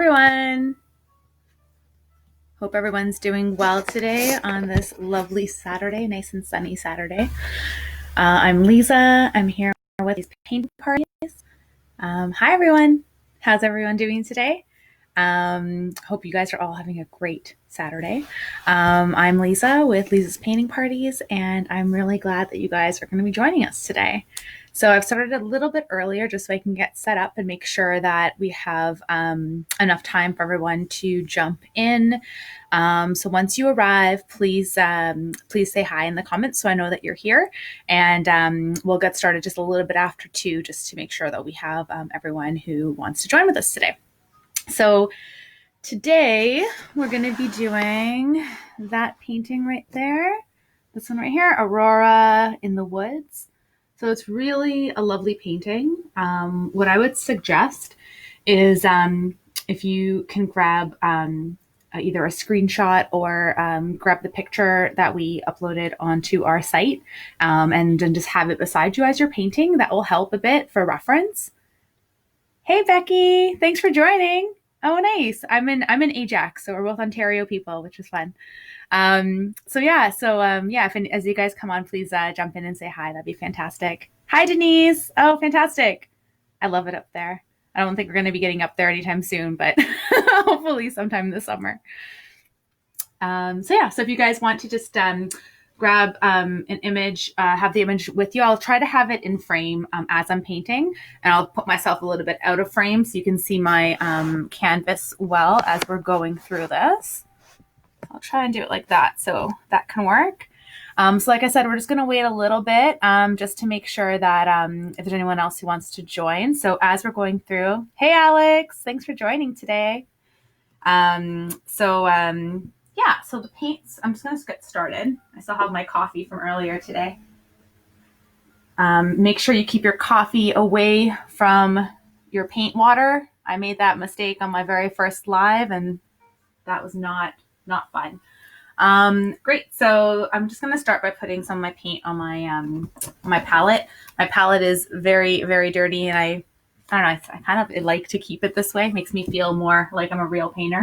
everyone. Hope everyone's doing well today on this lovely Saturday, nice and sunny Saturday. I'm Liza. I'm here with these paint parties. Hi everyone. How's everyone doing today? Hope you guys are all having a great Saturday. I'm Liza with Liza's Painting Parties, and I'm really glad that you guys are going to be joining us today. So I've started a little bit earlier just so I can get set up and make sure that we have enough time for everyone to jump in. So once you arrive, please say hi in the comments so I know that you're here. And we'll get started just a little bit after 2 just to make sure that we have everyone who wants to join with us today. So today we're going to be doing that painting right there. This one right here, Aurora in the Woods. So it's really a lovely painting. What I would suggest is if you can grab either a screenshot or grab the picture that we uploaded onto our site and then just have it beside you as you're painting. That will help a bit for reference. Hey, Becky, thanks for joining. Oh, nice. I'm in Ajax, so we're both Ontario people, which is fun. As you guys come on, please jump in and say hi. That'd be fantastic. Hi, Denise. Oh, fantastic. I love it up there. I don't think we're going to be getting up there anytime soon, but hopefully sometime this summer. So if you guys want to just grab an image, have the image with you. I'll try to have it in frame as I'm painting, and I'll put myself a little bit out of frame so you can see my canvas well as we're going through this. I'll try and do it like that so that can work. So like I said, we're just going to wait a little bit just to make sure that if there's anyone else who wants to join. So as we're going through, hey, Alex, thanks for joining today. So the paints, I'm just going to get started. I still have my coffee from earlier today. Make sure you keep your coffee away from your paint water. I made that mistake on my very first live, and that was not fun. Great. So I'm just going to start by putting some of my paint on my palette. My palette is very, very dirty, and I don't know, I kind of like to keep it this way. It makes me feel more like I'm a real painter.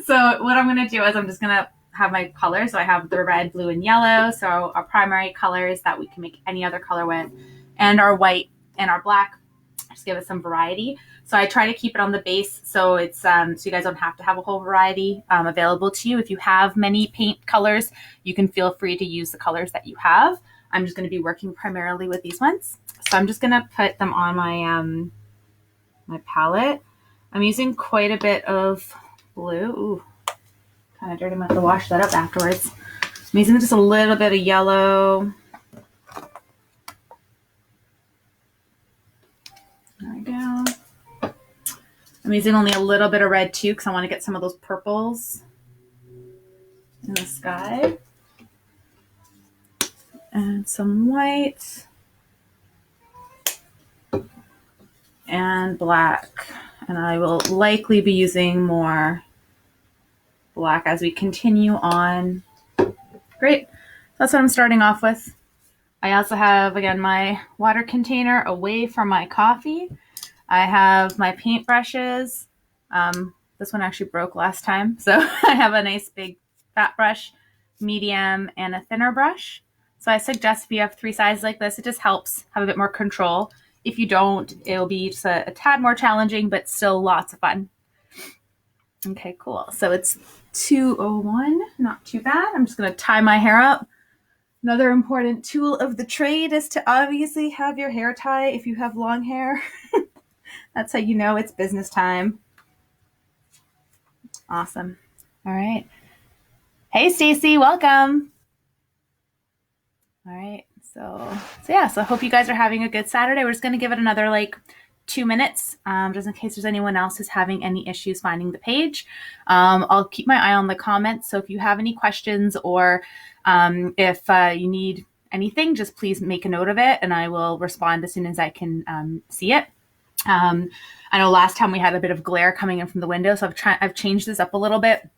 So what I'm going to do is I'm just going to have my colors. So I have the red, blue, and yellow. So our primary colors that we can make any other color with, and our white and our black. Just give it some variety. So I try to keep it on the base so it's so you guys don't have to have a whole variety available to you. If you have many paint colors, you can feel free to use the colors that you have. I'm just going to be working primarily with these ones. So I'm just going to put them on my my palette. I'm using quite a bit of blue. Ooh, kind of dirty. I'm going to have to wash that up afterwards. I'm using just a little bit of yellow. There we go. I'm using only a little bit of red too because I want to get some of those purples in the sky. And some white. And black. And I will likely be using more black as we continue on. Great. That's what I'm starting off with. I also have, again, my water container away from my coffee. I have my paintbrushes. This one actually broke last time. So I have a nice big fat brush, medium, and a thinner brush. So I suggest if you have 3 sizes like this, it just helps have a bit more control. If you don't, it'll be just a tad more challenging, but still lots of fun. Okay, cool. So it's 2:01, not too bad. I'm just going to tie my hair up. Another important tool of the trade is to obviously have your hair tie if you have long hair. That's how you know it's business time. Awesome. All right. Hey, Stacy, welcome. All right. So I hope you guys are having a good Saturday. We're just going to give it another 2 minutes, just in case there's anyone else who's having any issues finding the page. I'll keep my eye on the comments. So if you have any questions or if you need anything, just please make a note of it and I will respond as soon as I can see it. I know last time we had a bit of glare coming in from the window, so I've changed this up a little bit.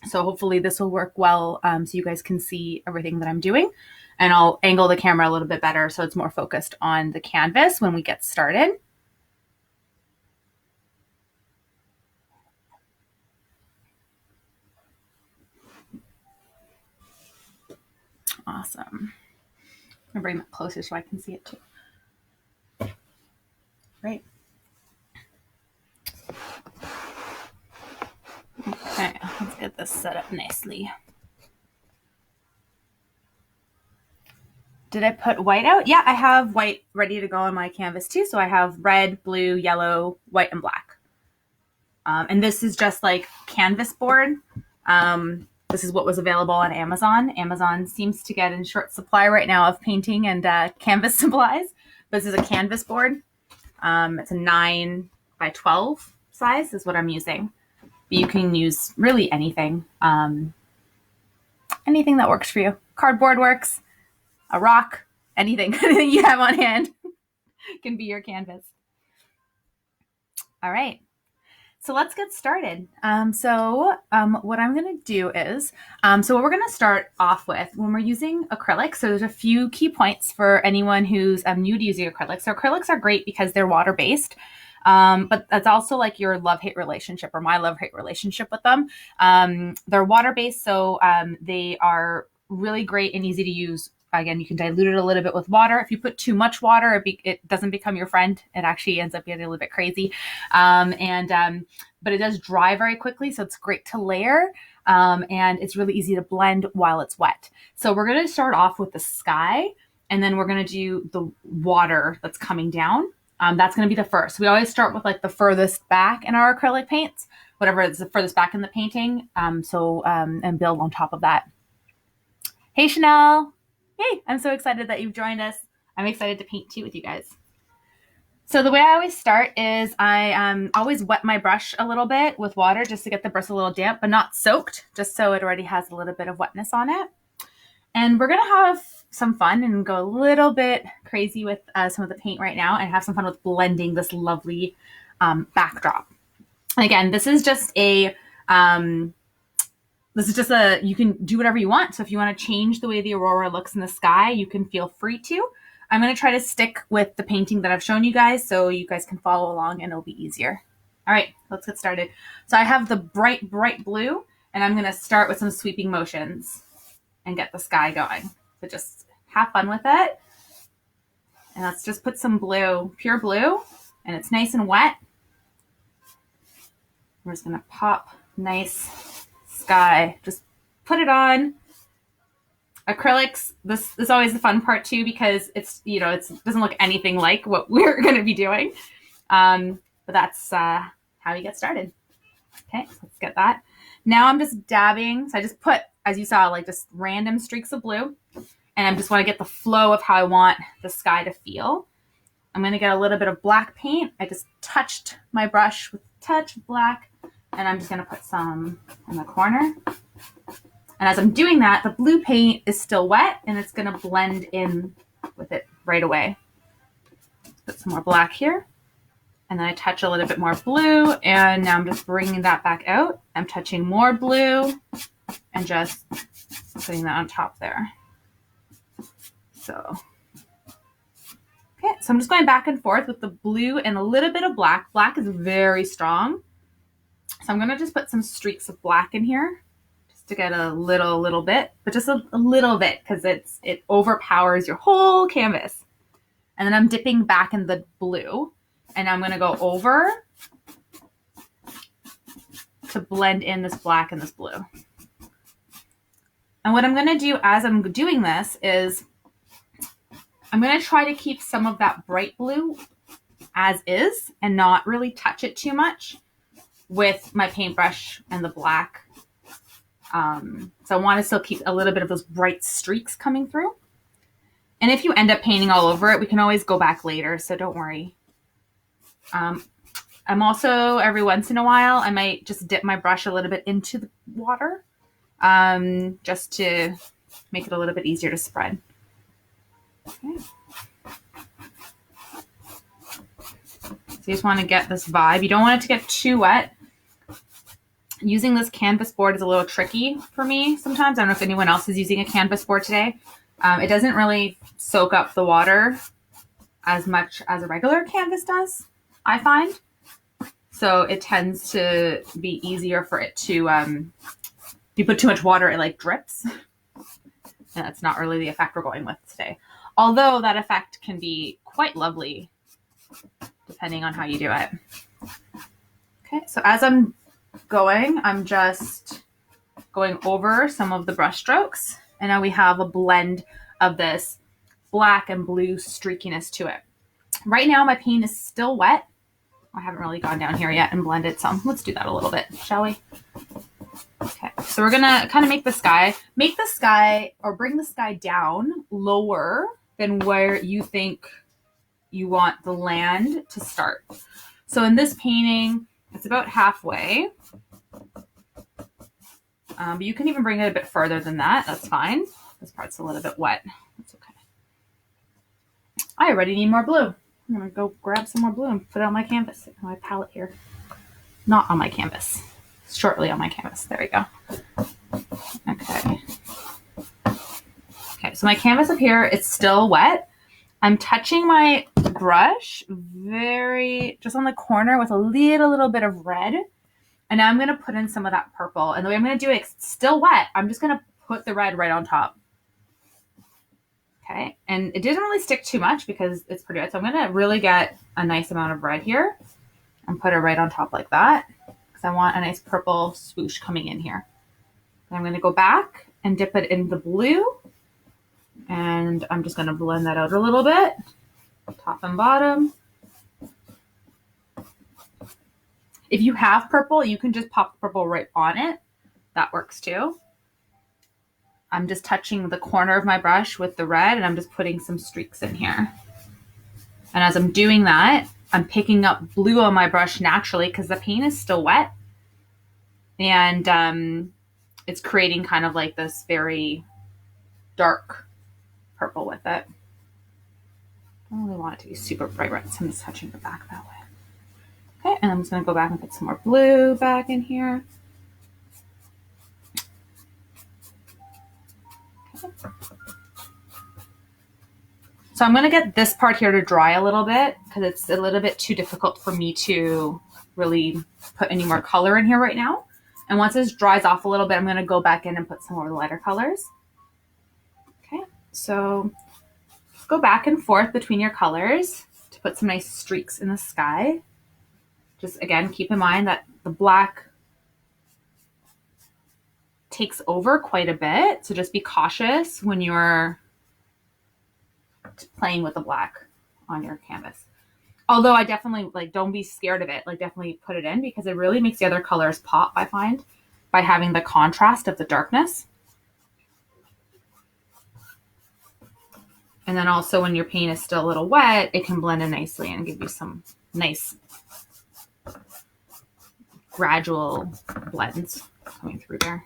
So hopefully this will work well so you guys can see everything that I'm doing. And I'll angle the camera a little bit better so it's more focused on the canvas when we get started. Awesome. I'm gonna bring that closer so I can see it too. Great. Okay, let's get this set up nicely. Did I put white out? Yeah, I have white ready to go on my canvas too. So I have red, blue, yellow, white, and black. And this is just like canvas board. This is what was available on Amazon. Amazon seems to get in short supply right now of painting and canvas supplies. This is a canvas board. It's a 9 by 12 size is what I'm using. But you can use really anything. Anything that works for you. Cardboard works. A rock. Anything. Anything you have on hand can be your canvas. All right. So let's get started. What I'm going to do is, what we're going to start off with when we're using acrylic. So there's a few key points for anyone who's new to using acrylics. So acrylics are great because they're water-based. But that's also like your love-hate relationship or my love-hate relationship with them. They're water-based, so they are really great and easy to use. Again, you can dilute it a little bit with water. If you put too much water, it doesn't become your friend. It actually ends up getting a little bit crazy. But it does dry very quickly, so it's great to layer. And it's really easy to blend while it's wet. So we're going to start off with the sky, and then we're going to do the water that's coming down. That's going to be the first. We always start with like the furthest back in our acrylic paints, whatever is the furthest back in the painting. And build on top of that. Hey, Chanel. Hey, I'm so excited that you've joined us. I'm excited to paint too with you guys. So the way I always start is I always wet my brush a little bit with water just to get the brush a little damp, but not soaked, just so it already has a little bit of wetness on it. And we're going to have some fun and go a little bit crazy with some of the paint right now and have some fun with blending this lovely backdrop. And again, this is just you can do whatever you want. So if you want to change the way the aurora looks in the sky, you can feel free to. I'm going to try to stick with the painting that I've shown you guys so you guys can follow along and it'll be easier. All right, let's get started. So I have the bright, bright blue, and I'm going to start with some sweeping motions and get the sky going. So just have fun with it. And let's just put some blue, pure blue, and it's nice and wet. We're just going to pop nice sky. Just put it on. Acrylics, this is always the fun part too, because it doesn't look anything like what we're going to be doing. But that's how you get started. Okay, so let's get that. Now I'm just dabbing. So I just put, as you saw, like just random streaks of blue. And I just want to get the flow of how I want the sky to feel. I'm going to get a little bit of black paint. I just touched my brush with a touch of black. And I'm just going to put some in the corner. And as I'm doing that, the blue paint is still wet and it's going to blend in with it right away. Put some more black here. And then I touch a little bit more blue. And now I'm just bringing that back out. I'm touching more blue and just putting that on top there. So, okay, so I'm just going back and forth with the blue and a little bit of black. Black is very strong. So I'm going to just put some streaks of black in here. To get a little bit, but just a little bit because it overpowers your whole canvas. And then I'm dipping back in the blue, and I'm going to go over to blend in this black and this blue. And what I'm going to do as I'm doing this is I'm going to try to keep some of that bright blue as is and not really touch it too much with my paintbrush and the black. So I want to still keep a little bit of those bright streaks coming through. And if you end up painting all over it, we can always go back later, so don't worry. I'm also, every once in a while, I might just dip my brush a little bit into the water just to make it a little bit easier to spread. Okay. So you just want to get this vibe. You don't want it to get too wet. Using this canvas board is a little tricky for me sometimes. I don't know if anyone else is using a canvas board today. It doesn't really soak up the water as much as a regular canvas does, I find. So it tends to be easier for it to, if you put too much water, it like drips. And that's not really the effect we're going with today. Although that effect can be quite lovely depending on how you do it. Okay, so as I'm going, I'm just going over some of the brush strokes. And now we have a blend of this black and blue streakiness to it. Right now my paint is still wet. I haven't really gone down here yet and blended some. Let's do that a little bit, shall we? Okay, so we're gonna kind of make the sky or bring the sky down lower than where you think you want the land to start. So in this painting, it's about halfway. But you can even bring it a bit further than that. That's fine. This part's a little bit wet. That's okay. I already need more blue. I'm going to go grab some more blue and put it on my canvas, on my palette here. Not on my canvas. Shortly on my canvas. There we go. Okay. Okay, so my canvas up here, it's still wet. I'm touching my brush just on the corner with a little bit of red. And now I'm going to put in some of that purple. And the way I'm going to do it, it's still wet. I'm just going to put the red right on top. Okay. And it didn't really stick too much because it's pretty wet. So I'm going to really get a nice amount of red here and put it right on top like that. Because I want a nice purple swoosh coming in here. And I'm going to go back and dip it in the blue. And I'm just going to blend that out a little bit. Top and bottom. If you have purple, you can just pop purple right on it. That works too. I'm just touching the corner of my brush with the red and I'm just putting some streaks in here. And as I'm doing that, I'm picking up blue on my brush naturally because the paint is still wet. And it's creating kind of like this very dark purple with it. I don't really want it to be super bright red, so I'm just touching the back that way. Okay, and I'm just going to go back and put some more blue back in here. Okay. So I'm going to get this part here to dry a little bit because it's a little bit too difficult for me to really put any more color in here right now. And once this dries off a little bit, I'm going to go back in and put some more lighter colors. Okay, so just go back and forth between your colors to put some nice streaks in the sky. Just again, keep in mind that the black takes over quite a bit. So just be cautious when you're playing with the black on your canvas. Although I definitely don't be scared of it. Definitely put it in because it really makes the other colors pop, I find, by having the contrast of the darkness. And then also when your paint is still a little wet, it can blend in nicely and give you some nice gradual blends coming through there.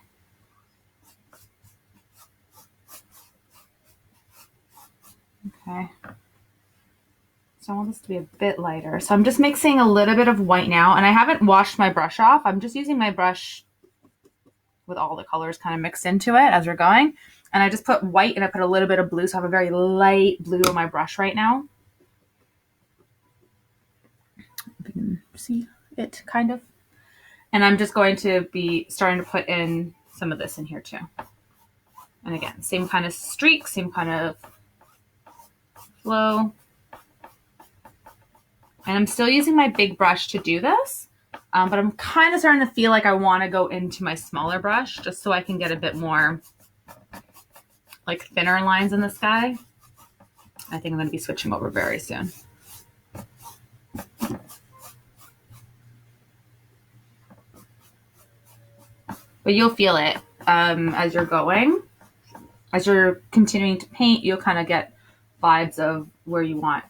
Okay. So I want this to be a bit lighter. So I'm just mixing a little bit of white now, and I haven't washed my brush off. I'm just using my brush with all the colors kind of mixed into it as we're going. And I just put white and I put a little bit of blue. So I have a very light blue on my brush right now. If you can see it kind of. And I'm just going to be starting to put in some of this in here too. And again, same kind of streak, same kind of flow. And I'm still using my big brush to do this, but I'm kind of starting to feel like I want to go into my smaller brush just so I can get a bit more thinner lines in the sky. I think I'm going to be switching over very soon. But you'll feel it as you're going. As you're continuing to paint, you'll kind of get vibes of where you want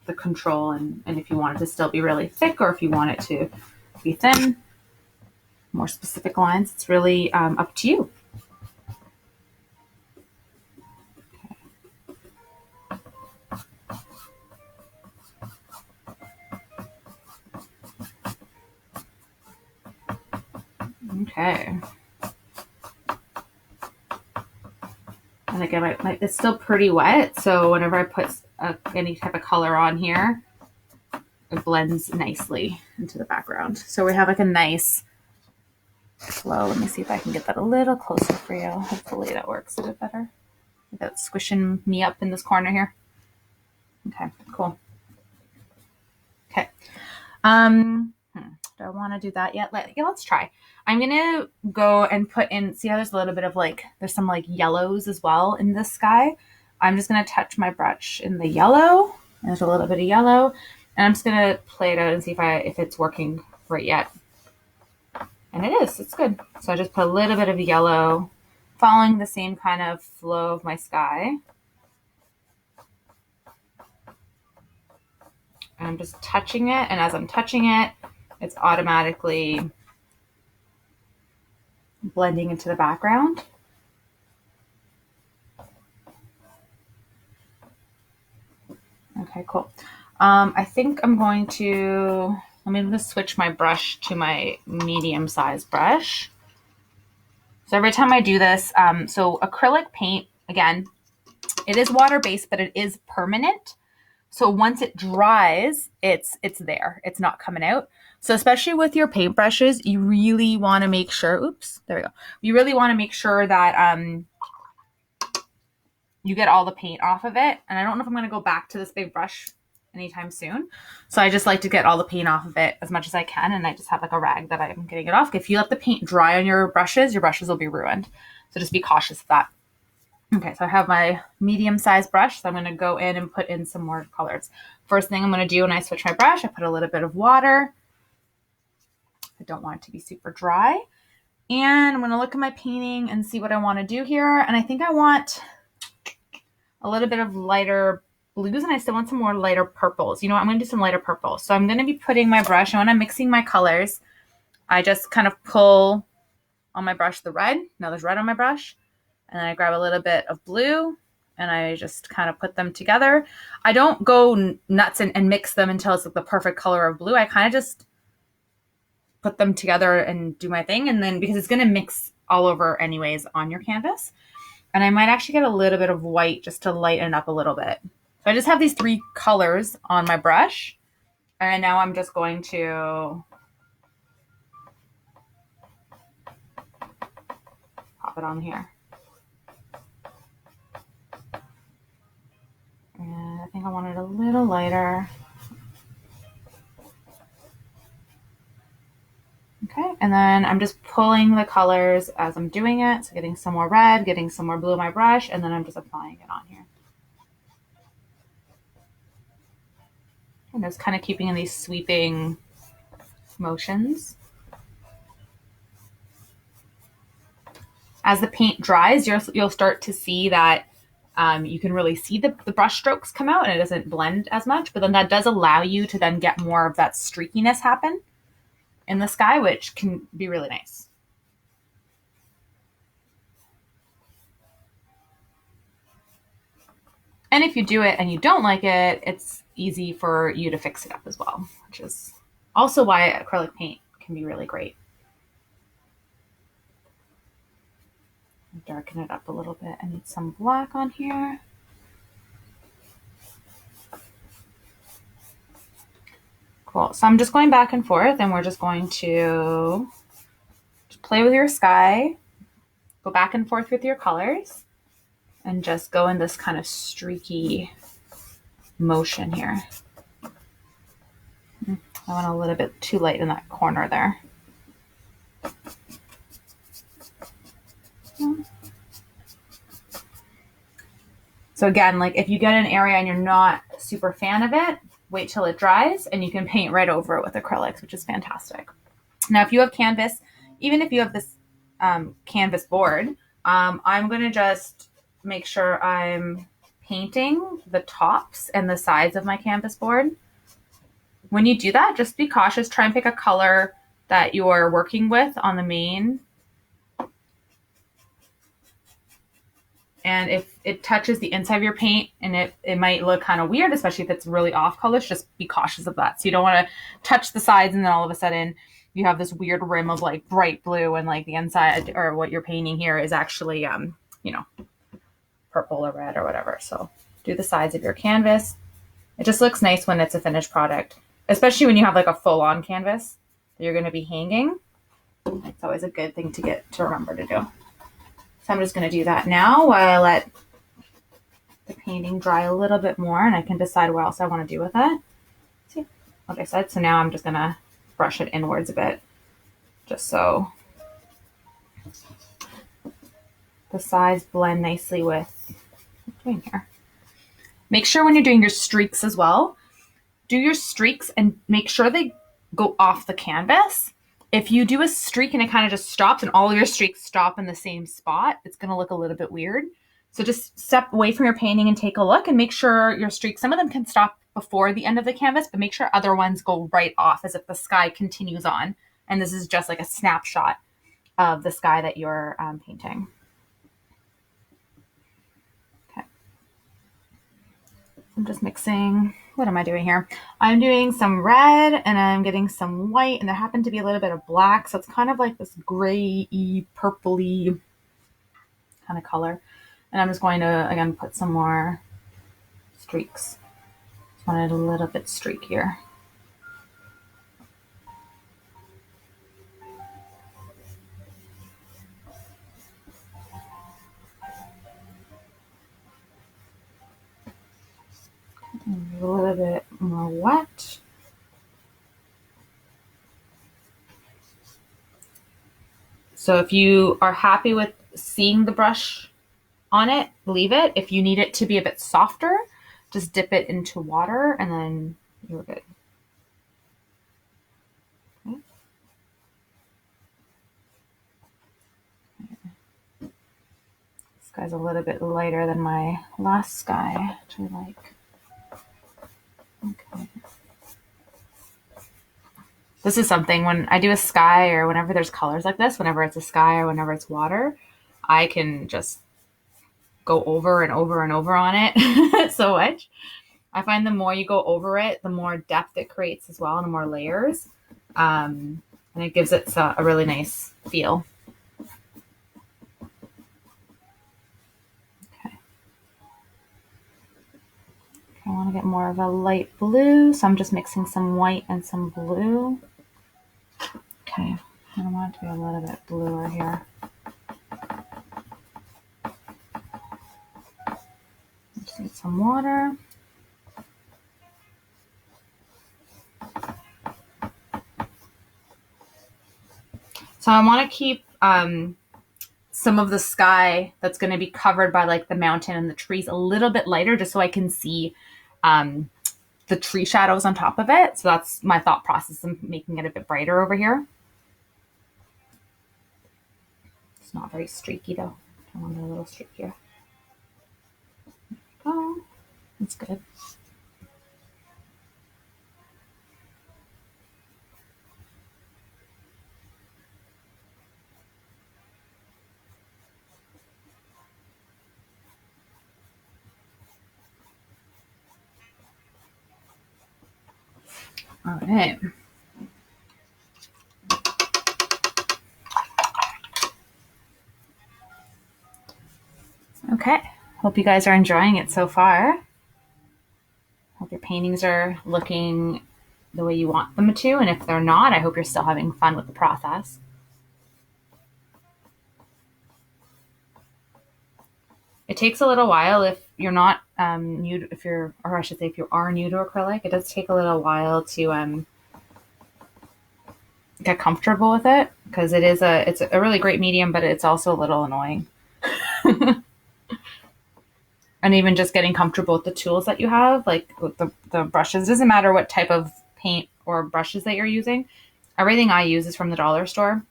the control and if you want it to still be really thick or if you want it to be thin. More specific lines. It's really up to you. Okay. And again, it's still pretty wet, so whenever I put any type of color on here, it blends nicely into the background. So we have a nice slow. Let me see if I can get that a little closer for you. Hopefully that works a bit better. That's squishing me up in this corner here. Okay, cool. Okay. Do I want to do that yet? Let's try. I'm going to go and put in, see how there's a little bit of there's some yellows as well in this sky. I'm just going to touch my brush in the yellow. There's a little bit of yellow. And I'm just going to play it out and see if it's working right yet. And it is. It's good. So I just put a little bit of yellow, following the same kind of flow of my sky. And I'm just touching it. And as I'm touching it, it's automatically blending into the background. Okay, cool. I think I'm going to switch my brush to my medium-sized brush. So every time I do this, so acrylic paint, again, it is water-based, but it is permanent. So once it dries, it's there. It's not coming out. So especially with your paintbrushes, you really want to make sure, oops, there we go. You really want to make sure that you get all the paint off of it. And I don't know if I'm going to go back to this big brush anytime soon. So I just like to get all the paint off of it as much as I can. And I just have a rag that I'm getting it off. If you let the paint dry on your brushes will be ruined. So just be cautious of that. Okay, so I have my medium-sized brush. So I'm going to go in and put in some more colors. First thing I'm going to do when I switch my brush, I put a little bit of water. I don't want it to be super dry. And I'm going to look at my painting and see what I want to do here. And I think I want a little bit of lighter blues, and I still want some more lighter purples. You know what? I'm going to do some lighter purples. So I'm going to be putting my brush, and when I'm mixing my colors, I just kind of pull on my brush the red. Now there's red on my brush. And then I grab a little bit of blue, and I just kind of put them together. I don't go nuts and mix them until it's the perfect color of blue. I kind of just put them together and do my thing. And then because it's going to mix all over anyways on your canvas. And I might actually get a little bit of white just to lighten up a little bit. So I just have these 3 colors on my brush. And now I'm just going to pop it on here. And I think I want it a little lighter. Okay, and then I'm just pulling the colors as I'm doing it. So getting some more red, getting some more blue on my brush, and then I'm just applying it on here. And just kind of keeping in these sweeping motions. As the paint dries, you'll start to see that you can really see the brush strokes come out and it doesn't blend as much, but then that does allow you to then get more of that streakiness happen in the sky, which can be really nice. And if you do it and you don't like it, it's easy for you to fix it up as well, which is also why acrylic paint can be really great. Darken it up a little bit. I need some black on here. Cool. So I'm just going back and forth, and we're just going to play with your sky, go back and forth with your colors, and just go in this kind of streaky motion here. I went a little bit too light in that corner there. So again, like if you get an area and you're not a super fan of it, wait till it dries and you can paint right over it with acrylics, which is fantastic. Now, if you have canvas, even if you have this canvas board, I'm going to just make sure I'm painting the tops and the sides of my canvas board. When you do that, just be cautious. Try and pick a color that you're working with on the main. And if it touches the inside of your paint and it might look kind of weird, especially if it's really off colors, just be cautious of that. So you don't want to touch the sides and then all of a sudden you have this weird rim of like bright blue and like the inside or what you're painting here is actually, you know, purple or red or whatever. So do the sides of your canvas. It just looks nice when it's a finished product, especially when you have like a full-on canvas that you're going to be hanging. It's always a good thing to remember to do. So I'm just going to do that now while I let the painting dry a little bit more, and I can decide what else I want to do with it. See what I said? So now I'm just going to brush it inwards a bit, just so the sides blend nicely with what I'm doing here. Make sure when you're doing your streaks as well, do your streaks and make sure they go off the canvas. If you do a streak and it kind of just stops and all your streaks stop in the same spot, it's going to look a little bit weird. So just step away from your painting and take a look and make sure your streaks, some of them can stop before the end of the canvas, but make sure other ones go right off as if the sky continues on. And this is just like a snapshot of the sky that you're painting. Okay. I'm just mixing. What am I doing here? I'm doing some red and I'm getting some white, and there happened to be a little bit of black. So it's kind of like this gray-y, purpley kind of color. And I'm just going to, again, put some more streaks. Just wanted a little bit streakier. A little bit more wet. So if you are happy with seeing the brush on it, leave it. If you need it to be a bit softer, just dip it into water and then you're good. Okay. This guy's a little bit lighter than my last sky, which I like. Okay. This is something when I do a sky or whenever there's colors like this, whenever it's a sky or whenever it's water, I can just go over and over and over on it so much. I find the more you go over it, the more depth it creates as well, and the more layers. And it gives it a really nice feel. Okay. I want to get more of a light blue, so I'm just mixing some white and some blue. Okay, I want it to be a little bit bluer here. Just need some water. So I want to keep some of the sky that's going to be covered by like the mountain and the trees a little bit lighter, just so I can see the tree shadows on top of it. So that's my thought process of making it a bit brighter over here. It's not very streaky though. I want it a little streakier. Oh, that's good. All right. Okay. Hope you guys are enjoying it so far. Hope your paintings are looking the way you want them to. And if they're not, I hope you're still having fun with the process. It takes a little while if you're not new, if you are new to acrylic, it does take a little while to get comfortable with it, because it's a really great medium, but it's also a little annoying. And even just getting comfortable with the tools that you have, like with the brushes. It doesn't matter what type of paint or brushes that you're using. Everything I use is from the dollar store.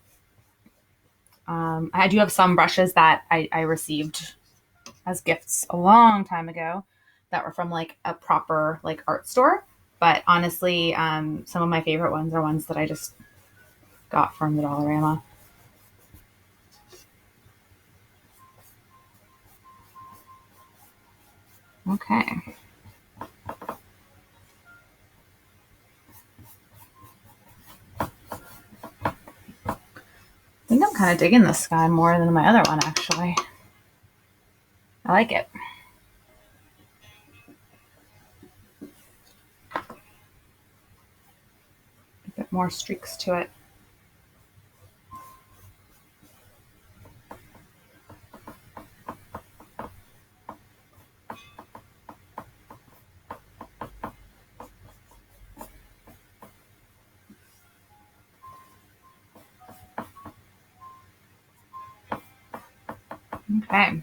I do have some brushes that I received as gifts a long time ago that were from like a proper like art store. But honestly, some of my favorite ones are ones that I just got from the Dollarama. Okay. I think I'm kind of digging this sky more than my other one, actually. I like it. A bit more streaks to it. Okay.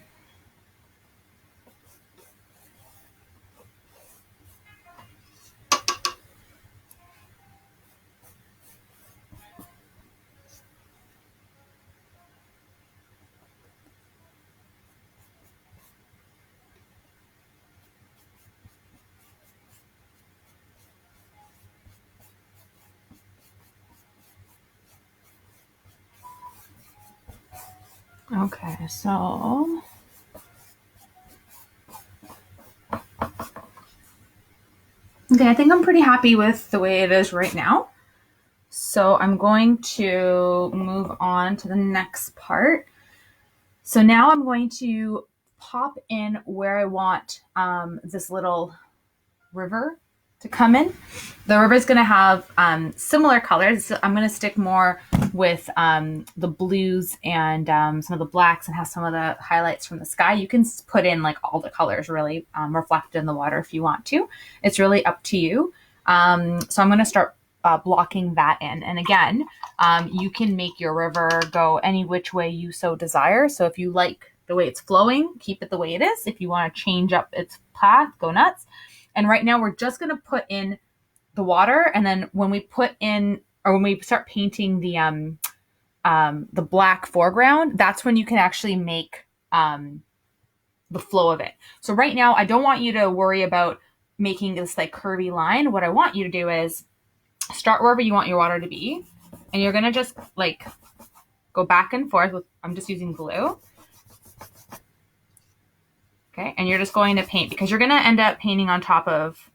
Okay, so I think I'm pretty happy with the way it is right now. So I'm going to move on to the next part. So now I'm going to pop in where I want this little river to come in. The river is going to have similar colors. So I'm going to stick more with the blues and some of the blacks and have some of the highlights from the sky. You can put in like all the colors really reflected in the water if you want to. It's really up to you. So I'm going to start blocking that in. And again, you can make your river go any which way you so desire. So if you like the way it's flowing, keep it the way it is. If you want to change up its path, go nuts. And right now we're just going to put in the water. And then when we put in, or when we start painting the black foreground, that's when you can actually make the flow of it. So right now, I don't want you to worry about making this like curvy line. What I want you to do is start wherever you want your water to be. And you're going to just like go back and forth with, I'm just using glue. Okay. And you're just going to paint because you're going to end up painting on top of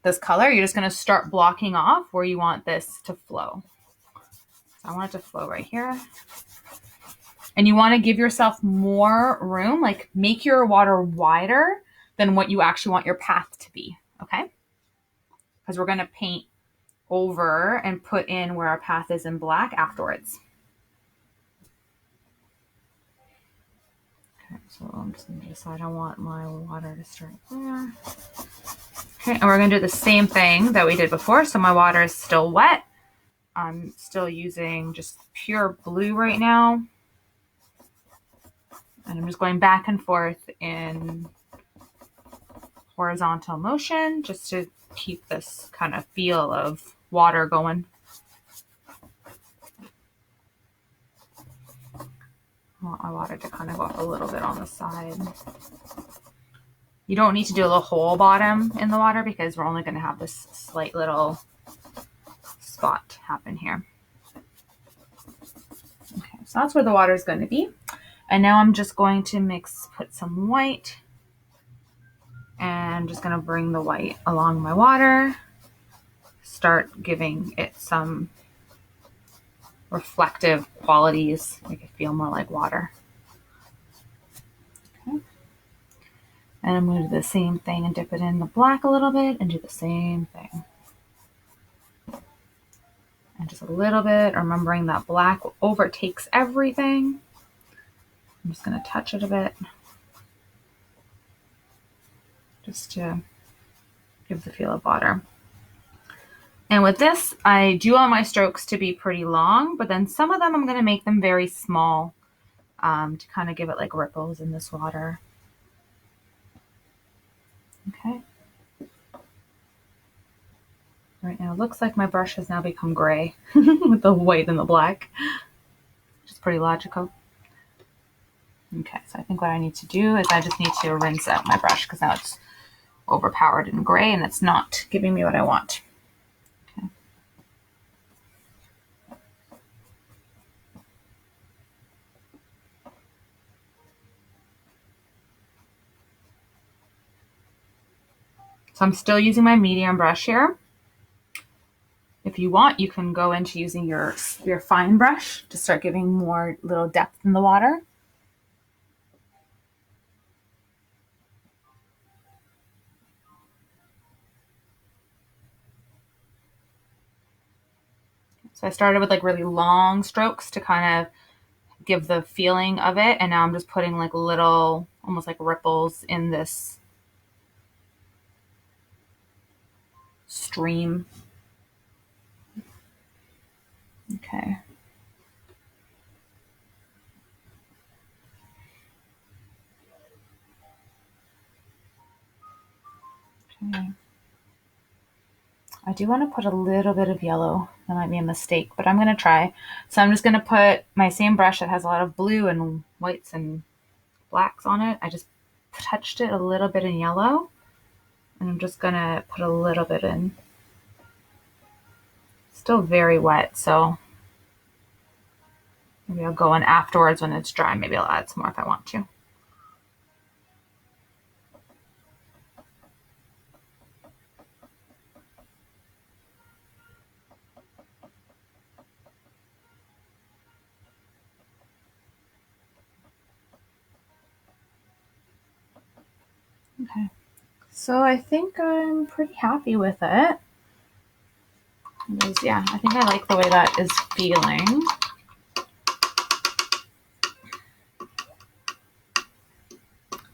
this color. You're just going to start blocking off where you want this to flow. So I want it to flow right here. And you want to give yourself more room, like make your water wider than what you actually want your path to be. Okay. Because we're going to paint over and put in where our path is in black afterwards. Okay, so I'm just going to decide I want my water to start there. Okay, and we're going to do the same thing that we did before. So my water is still wet. I'm still using just pure blue right now. And I'm just going back and forth in horizontal motion just to keep this kind of feel of water going. I want my water to kind of go up a little bit on the side. You don't need to do the whole bottom in the water because we're only going to have this slight little spot happen here. Okay, so that's where the water is going to be. And now I'm just going to put some white. And I'm just going to bring the white along my water. Start giving it some reflective qualities, make it feel more like water. Okay. And I'm going to do the same thing and dip it in the black a little bit and do the same thing. And just a little bit, remembering that black overtakes everything. I'm just going to touch it a bit. Just to give the feel of water. And with this, I do want my strokes to be pretty long, but then some of them I'm going to make them very small to kind of give it like ripples in this water. Okay. Right now, it looks like my brush has now become gray with the white and the black, which is pretty logical. Okay, so I think what I need to do is I just need to rinse out my brush because now it's overpowered and gray and it's not giving me what I want. Okay. So I'm still using my medium brush here. If you want, you can go into using your fine brush to start giving more little depth in the water. So I started with like really long strokes to kind of give the feeling of it. And now I'm just putting like little, almost like ripples in this stream. Okay. I do want to put a little bit of yellow. That might be a mistake, but I'm going to try. So I'm just going to put my same brush that has a lot of blue and whites and blacks on it. I just touched it a little bit in yellow, and I'm just going to put a little bit in. Still very wet, so maybe I'll go in afterwards when it's dry. Maybe I'll add some more if I want to. Okay, so I think I'm pretty happy with it. Yeah, I think I like the way that is feeling.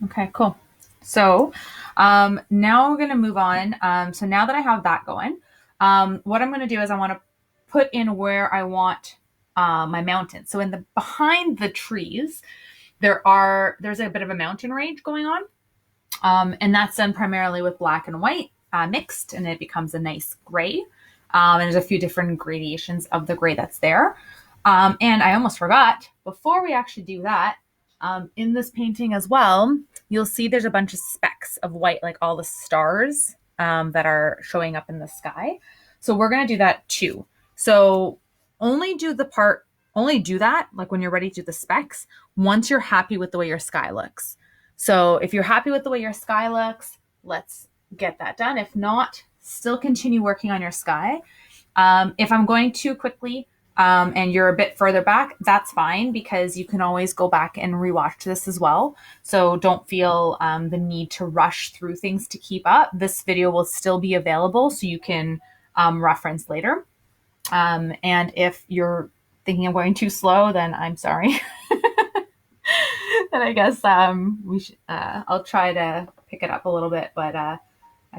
Okay, cool. So now we're going to move on. So now that I have that going, what I'm going to do is I want to put in where I want my mountains. So in the behind the trees, there's a bit of a mountain range going on. And that's done primarily with black and white mixed, and it becomes a nice gray. And there's a few different gradations of the gray that's there. And I almost forgot, before we actually do that, in this painting as well, you'll see there's a bunch of specks of white, like all the stars that are showing up in the sky. So we're going to do that too. So only do that, like when you're ready to do the specks, once you're happy with the way your sky looks. So if you're happy with the way your sky looks, let's get that done. If not, still continue working on your sky. If I'm going too quickly and you're a bit further back, that's fine, because you can always go back and rewatch this as well. So don't feel the need to rush through things to keep up. This video will still be available so you can reference later. And if you're thinking I'm going too slow, then I'm sorry. Then I guess I'll try to pick it up a little bit, but I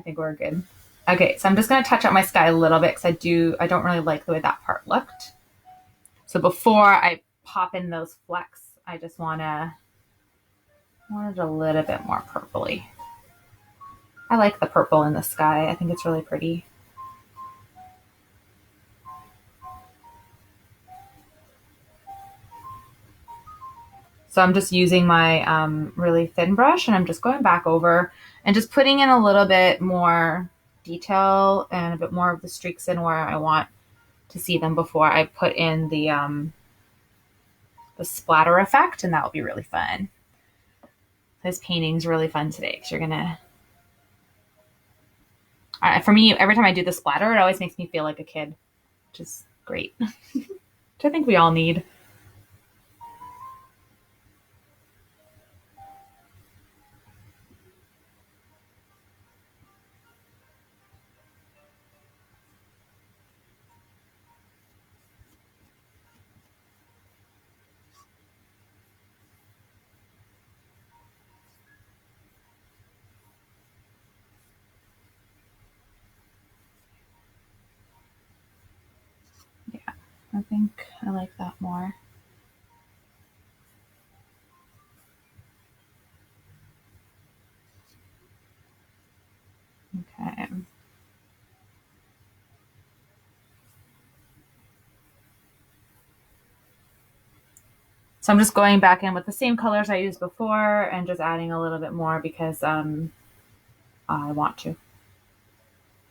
think we're good. Okay, so I'm just going to touch up my sky a little bit because I don't really like the way that part looked. So before I pop in those flecks, I just want it a little bit more purpley. I like the purple in the sky. I think it's really pretty. So I'm just using my really thin brush, and I'm just going back over and just putting in a little bit more detail and a bit more of the streaks in where I want to see them before I put in the splatter effect, and that will be really fun. This painting's really fun today because you're gonna. For me, every time I do the splatter, it always makes me feel like a kid, which is great. Which I think we all need. Yeah, I think I like that more. Okay. So I'm just going back in with the same colors I used before and just adding a little bit more because I want to.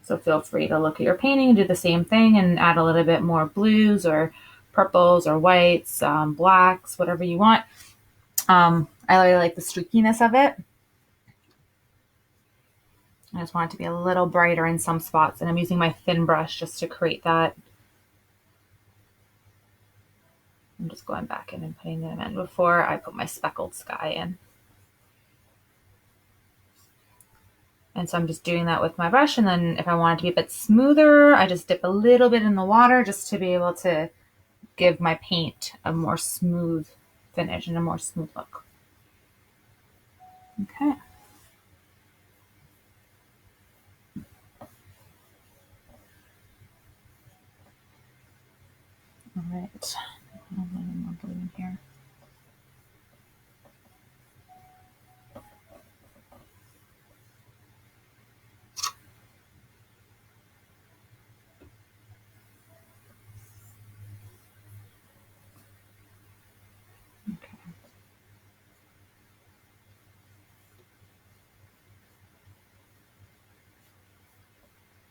So feel free to look at your painting and do the same thing and add a little bit more blues or purples or whites, blacks, whatever you want. I really like the streakiness of it. I just want it to be a little brighter in some spots, and I'm using my thin brush just to create that. I'm just going back in and putting them in before I put my speckled sky in. And so I'm just doing that with my brush, and then if I want it to be a bit smoother, I just dip a little bit in the water just to be able to give my paint a more smooth finish and a more smooth look. Okay. All right. I'll put more blue in here.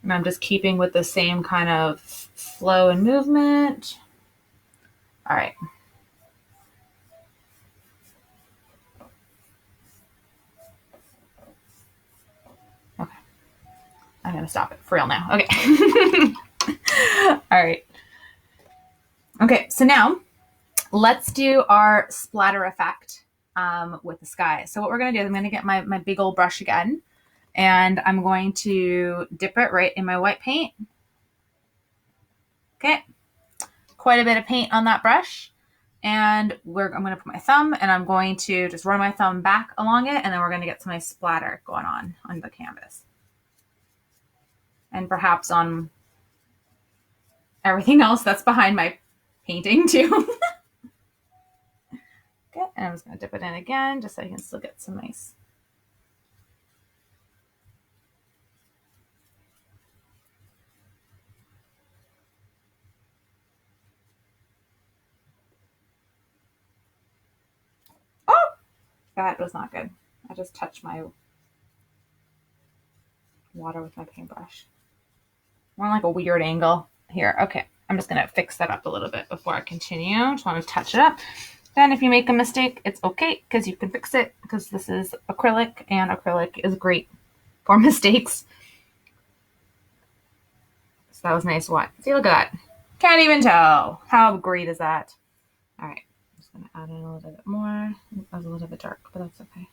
And I'm just keeping with the same kind of flow and movement. All right. Okay. I'm going to stop it for real now. Okay. All right. Okay, so now let's do our splatter effect with the sky. So what we're going to do is I'm going to get my big old brush again, and I'm going to dip it right in my white paint. Okay, quite a bit of paint on that brush. And I'm going to put my thumb, and I'm going to just run my thumb back along it, and then we're going to get some nice splatter going on the canvas. And perhaps on everything else that's behind my painting too. Okay, and I'm just going to dip it in again, just so I can still get some nice. Oh, that was not good. I just touched my water with my paintbrush. We're on like a weird angle here. Okay, I'm just going to fix that up a little bit before I continue. Just want to touch it up. Then if you make a mistake, it's okay because you can fix it, because this is acrylic, and acrylic is great for mistakes. So that was nice. What? See, look at that. Can't even tell. How great is that? All right, I'm just going to add in a little bit more. That was a little bit dark, but that's okay.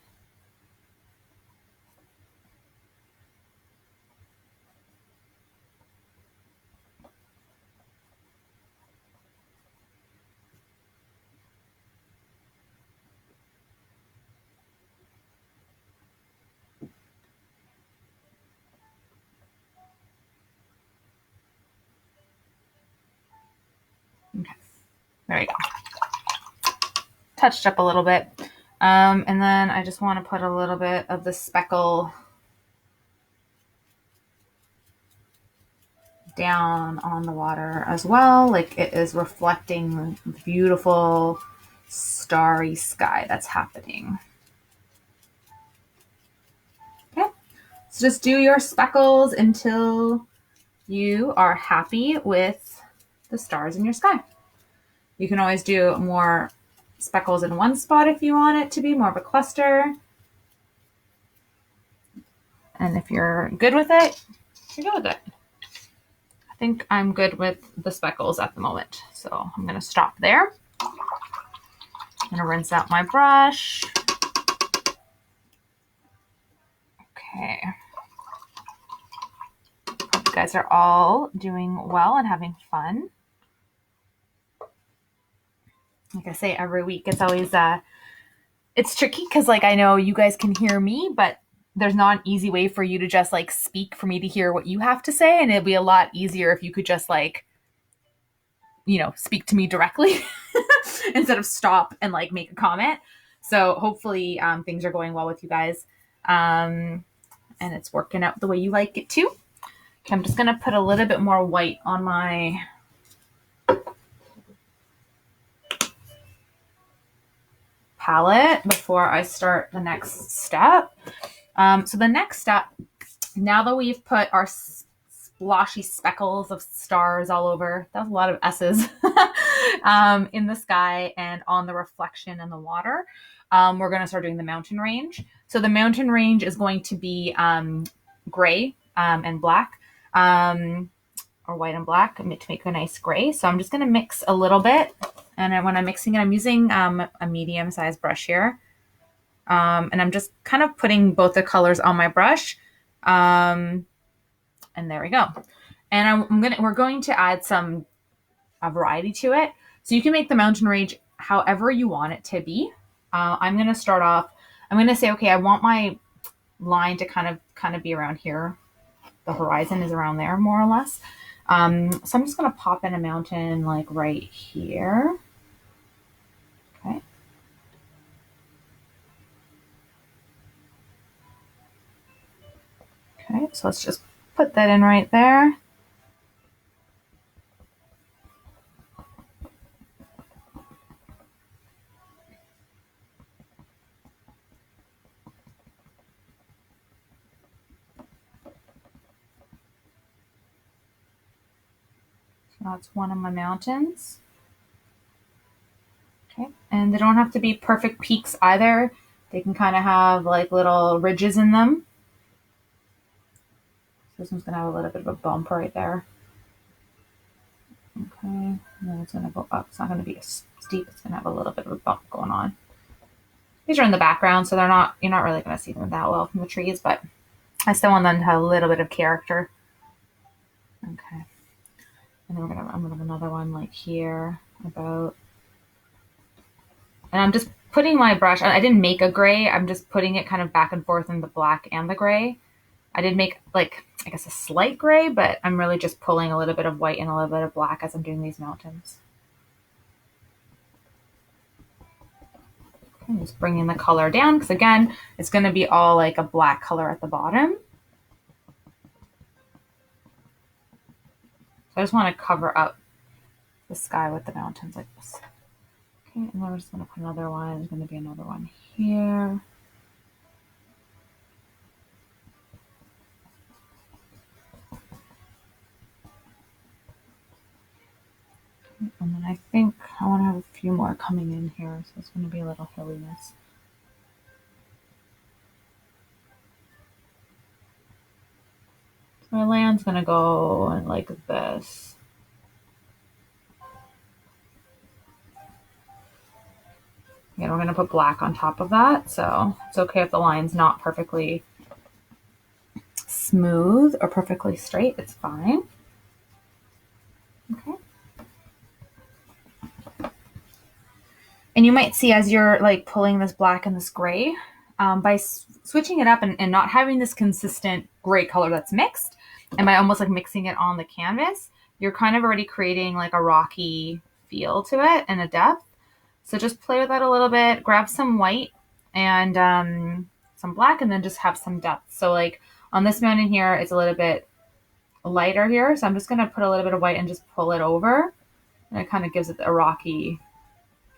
Okay, there we go. Touched up a little bit. And then I just want to put a little bit of the speckle down on the water as well. Like it is reflecting the beautiful starry sky that's happening. Okay, so just do your speckles until you are happy with the stars in your sky. You can always do more speckles in one spot if you want it to be more of a cluster. And if you're good with it, you're good with it. I think I'm good with the speckles at the moment. So I'm going to stop there. I'm going to rinse out my brush. Okay. Hope you guys are all doing well and having fun. Like I say every week, it's always it's tricky because like I know you guys can hear me, but there's not an easy way for you to just like speak for me to hear what you have to say, and it'd be a lot easier if you could just like, you know, speak to me directly instead of stop and like make a comment. So hopefully things are going well with you guys, and it's working out the way you like it too. Okay, I'm just gonna put a little bit more white on my palette before I start the next step. So the next step, now that we've put our splotchy speckles of stars all over, that's a lot of S's, in the sky and on the reflection in the water, we're going to start doing the mountain range. So the mountain range is going to be gray and black, or white and black, to make a nice gray. So I'm just going to mix a little bit. And when I'm mixing it, I'm using a medium-sized brush here. And I'm just kind of putting both the colors on my brush. And there we go. And we're going to add a variety to it. So you can make the mountain range however you want it to be. I'm going to start off, I'm going to say, okay, I want my line to kind of be around here. The horizon is around there, more or less. So I'm just going to pop in a mountain like right here. Okay. Okay, so let's just put that in right there. So that's one of my mountains. Okay, and they don't have to be perfect peaks either. They can kind of have like little ridges in them. So this one's gonna have a little bit of a bump right there. Okay, and then it's gonna go up. It's not gonna be as steep. It's gonna have a little bit of a bump going on. These are in the background, so you're not really gonna see them that well from the trees, but I still want them to have a little bit of character. Okay, and then I'm gonna have another one like here about. And I'm just putting my brush, I didn't make a gray, I'm just putting it kind of back and forth in the black and the gray. I did make like, I guess a slight gray, but I'm really just pulling a little bit of white and a little bit of black as I'm doing these mountains. Okay, just bringing the color down, because again, it's going to be all like a black color at the bottom. So I just want to cover up the sky with the mountains like this. Okay, and then we're just going to put another one. There's going to be another one here. And then I think I want to have a few more coming in here, so it's going to be a little hilliness. So my land's going to go like this. Again, we're going to put black on top of that, so it's okay if the line's not perfectly smooth or perfectly straight. It's fine. Okay. And you might see as you're like pulling this black and this gray, by switching it up and not having this consistent gray color that's mixed, and by almost like mixing it on the canvas, you're kind of already creating like a rocky feel to it and a depth. So just play with that a little bit, grab some white and some black, and then just have some depth. So like on this mountain here, it's a little bit lighter here. So I'm just going to put a little bit of white and just pull it over. And it kind of gives it a rocky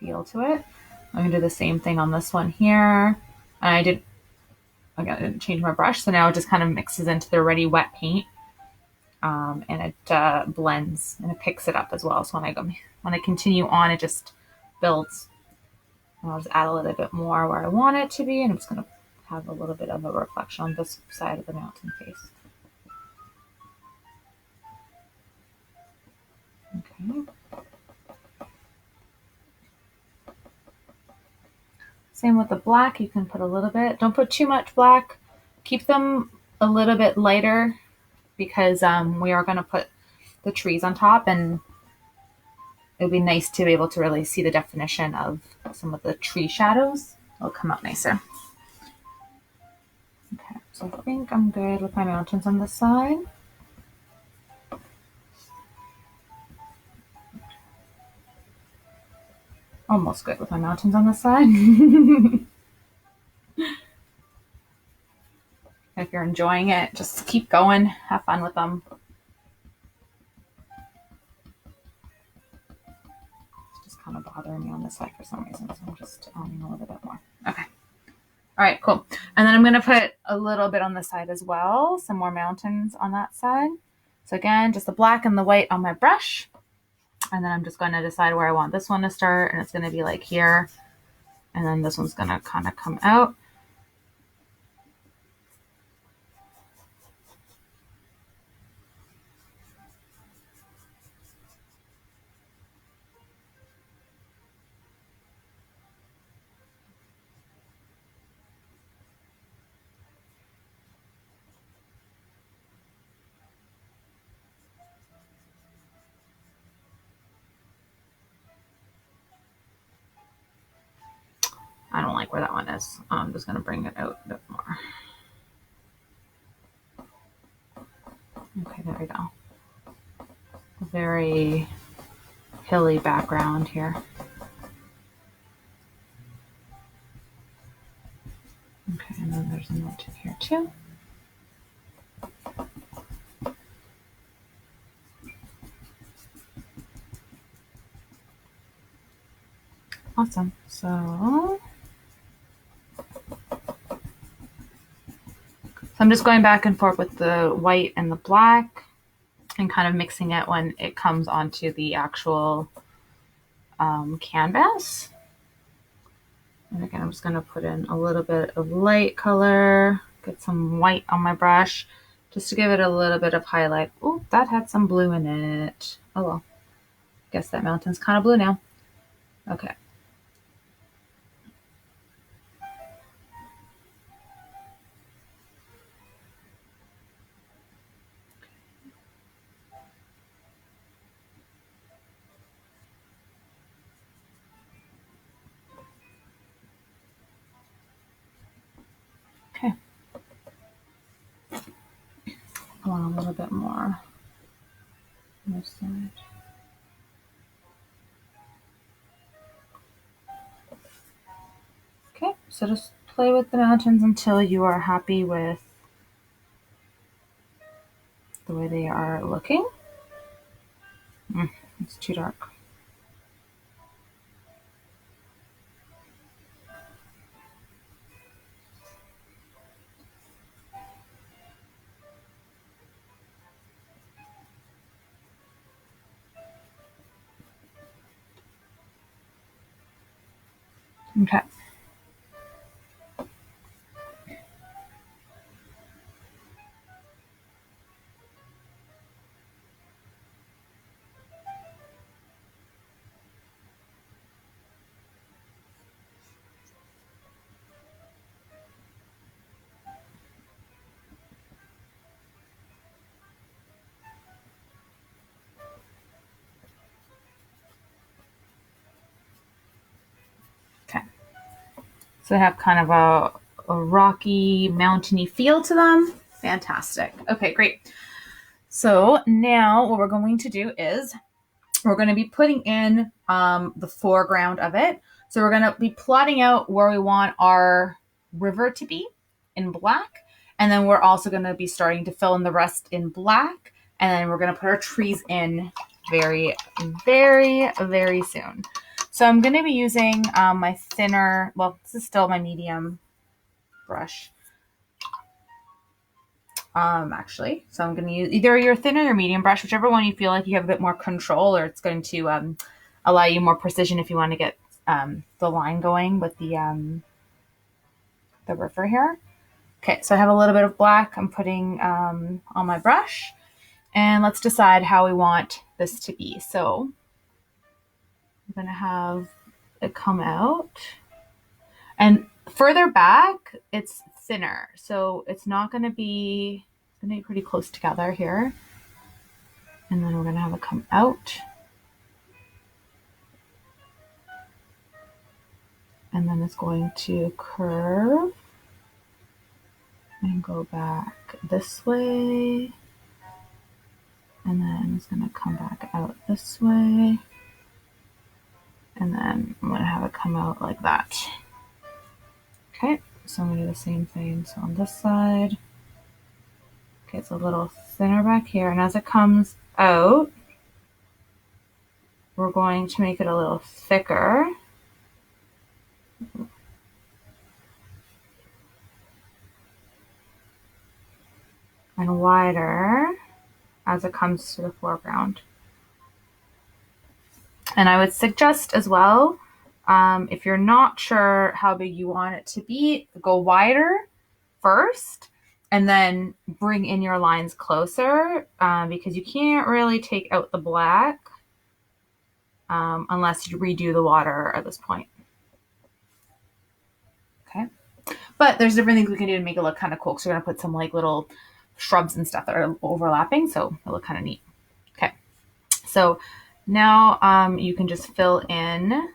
feel to it. I'm going to do the same thing on this one here. And I didn't change my brush. So now it just kind of mixes into the already wet paint. And it blends and it picks it up as well. So when I continue on, it just builds. And I'll just add a little bit more where I want it to be, and I'm just going to have a little bit of a reflection on this side of the mountain face. Okay. Same with the black, you can put a little bit. Don't put too much black. Keep them a little bit lighter because we are going to put the trees on top, and it would be nice to be able to really see the definition of some of the tree shadows. It'll come out nicer. Okay, so I think I'm good with my mountains on this side. Almost good with my mountains on this side. If you're enjoying it, just keep going. Have fun with them. Kind of bothering me on this side for some reason, so I'm just adding a little bit more. Okay. All right, cool. And then I'm going to put a little bit on this side as well, some more mountains on that side. So again, just the black and the white on my brush. And then I'm just going to decide where I want this one to start, and it's going to be like here. And then this one's going to kind of come out. I don't like where that one is. I'm just going to bring it out a bit more. Okay, there we go. A very hilly background here. Okay, and then there's a mountain here too. Awesome. So I'm just going back and forth with the white and the black. and kind of mixing it when it comes onto the actual canvas. And again, I'm just going to put in a little bit of light color, get some white on my brush, just to give it a little bit of highlight. Oh, that had some blue in it. Oh well, guess that mountain's kind of blue now. Okay. Okay. I want a little bit more on this side. Okay, so just play with the mountains until you are happy with the way they are looking. It's too dark. Okay. Okay. So they have kind of a rocky, mountainy feel to them. Fantastic. Okay, great. So now what we're going to do is we're going to be putting in the foreground of it. So we're going to be plotting out where we want our river to be in black. And then we're also going to be starting to fill in the rest in black. And then we're going to put our trees in very, very, very soon. So I'm going to be using my thinner, well, this is still my medium brush. Actually, so I'm going to use either your thin or your medium brush, whichever one you feel like you have a bit more control, or it's going to allow you more precision if you want to get the line going with the river here. Okay, so I have a little bit of black I'm putting on my brush, and let's decide how we want this to be. So I'm going to have it come out, and further back it's thinner, so it's not going to be, it's going to be pretty close together here. And then we're going to have it come out. And then it's going to curve and go back this way. And then it's going to come back out this way. And then I'm going to have it come out like that. Okay, so I'm going to do the same thing. So on this side, okay, it's a little thinner back here. And as it comes out, we're going to make it a little thicker. And wider as it comes to the foreground. And I would suggest as well, if you're not sure how big you want it to be, go wider first and then bring in your lines closer, because you can't really take out the black unless you redo the water at this point. Okay, but there's different things we can do to make it look kind of cool. So we're going to put some like little shrubs and stuff that are overlapping, so it'll look kind of neat. Okay, so now you can just fill in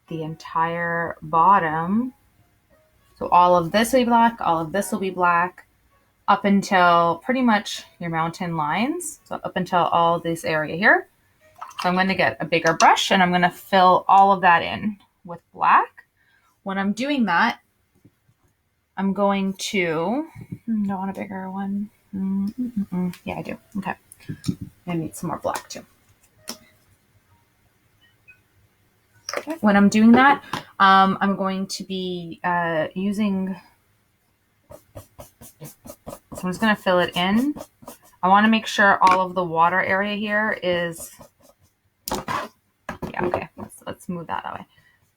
the entire bottom. So all of this will be black, all of this will be black, up until pretty much your mountain lines. So up until all this area here. So I'm going to get a bigger brush and I'm going to fill all of that in with black. When I'm doing that, I'm going to, don't want a bigger one. Yeah, I do. Okay. I need some more black too. Okay. When I'm doing that, I'm going to be using, so I'm just going to fill it in I want to make sure all of the water area here is, yeah, okay, let's move that way.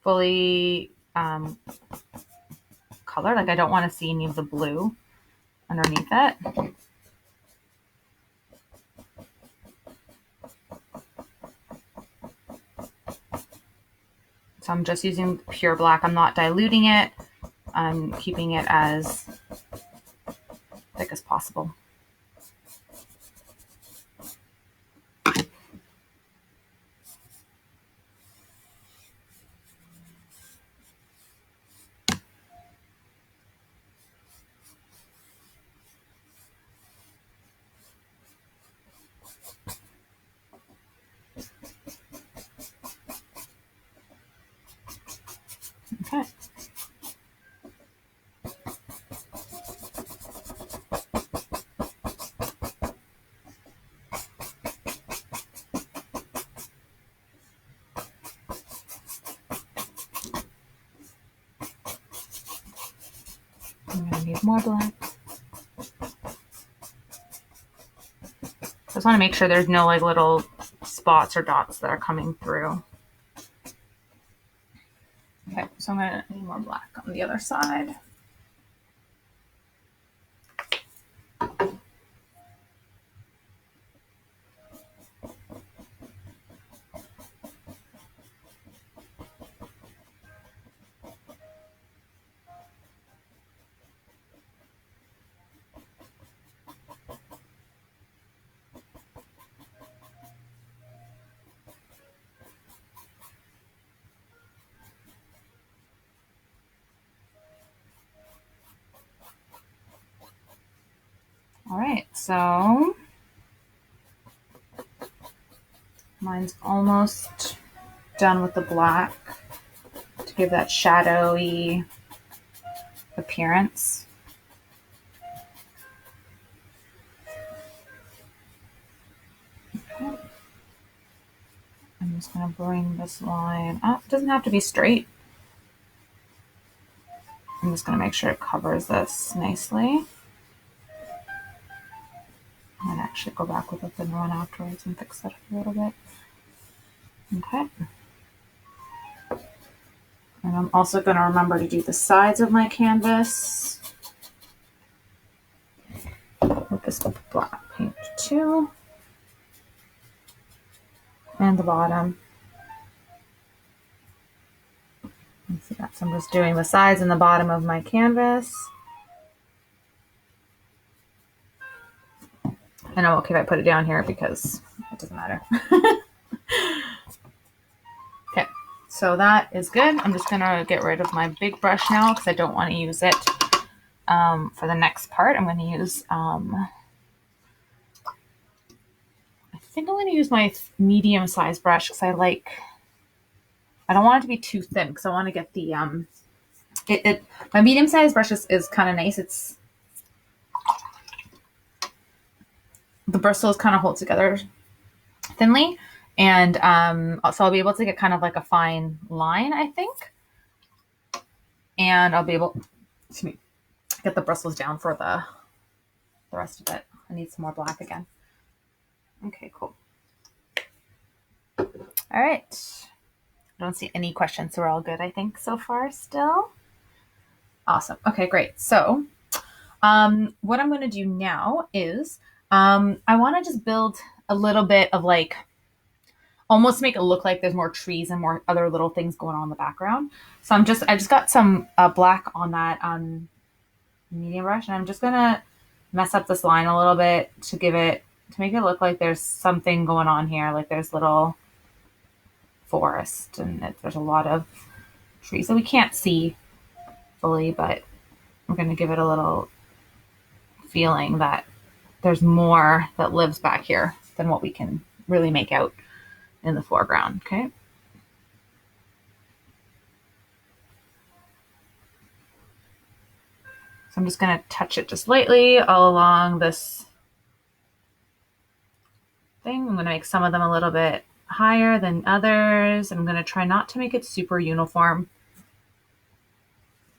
Fully colored. Like I don't want to see any of the blue underneath it. So I'm just using pure black. I'm not diluting it. I'm keeping it as thick as possible. Okay. I'm gonna need more black. Just want to make sure there's no like little spots or dots that are coming through. Okay, so I'm gonna need more black on the other side. All right, so mine's almost done with the black to give that shadowy appearance. Okay. I'm just going to bring this line up. It doesn't have to be straight. I'm just going to make sure it covers this nicely. I'm going to actually go back with a thin one afterwards and fix that up a little bit. Okay. And I'm also going to remember to do the sides of my canvas with this black paint too. And the bottom. See that? So I'm just doing the sides and the bottom of my canvas. And I'm okay if I put it down here because it doesn't matter. Okay, so that is good. I'm just gonna get rid of my big brush now because I don't want to use it for the next part. I'm gonna use, I think I'm gonna use my medium size brush because I don't want it to be too thin because I want to get the, my medium size brush is kind of nice. It's, the bristles kind of hold together thinly. And so I'll be able to get kind of like a fine line, I think. And I'll be able to get the bristles down for the rest of it. I need some more black again. Okay, cool. All right. I don't see any questions, so we're all good, I think, so far still. Awesome. Okay, great. So what I'm going to do now is I want to just build a little bit of like, almost make it look like there's more trees and more other little things going on in the background. So I just got some black on that medium brush, and I'm just gonna mess up this line a little bit to make it look like there's something going on here, like there's little forest and there's a lot of trees that we can't see fully, but we're gonna give it a little feeling that there's more that lives back here than what we can really make out in the foreground. Okay. So I'm just going to touch it just lightly all along this thing. I'm going to make some of them a little bit higher than others. I'm going to try not to make it super uniform.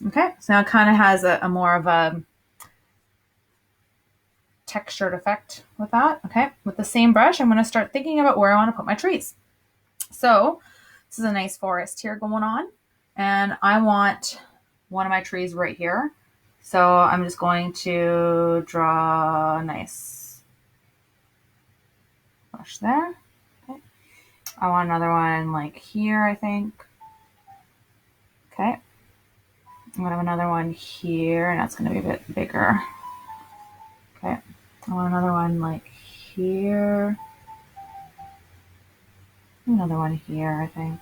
Okay. So now it kind of has a more of a textured effect with that. Okay, with the same brush, I'm going to start thinking about where I want to put my trees. So this is a nice forest here going on, and I want one of my trees right here. So I'm just going to draw a nice brush there. Okay. I want another one like here, I think. Okay. I'm going to have another one here, and that's going to be a bit bigger. Okay. I want another one like here. Another one here, I think.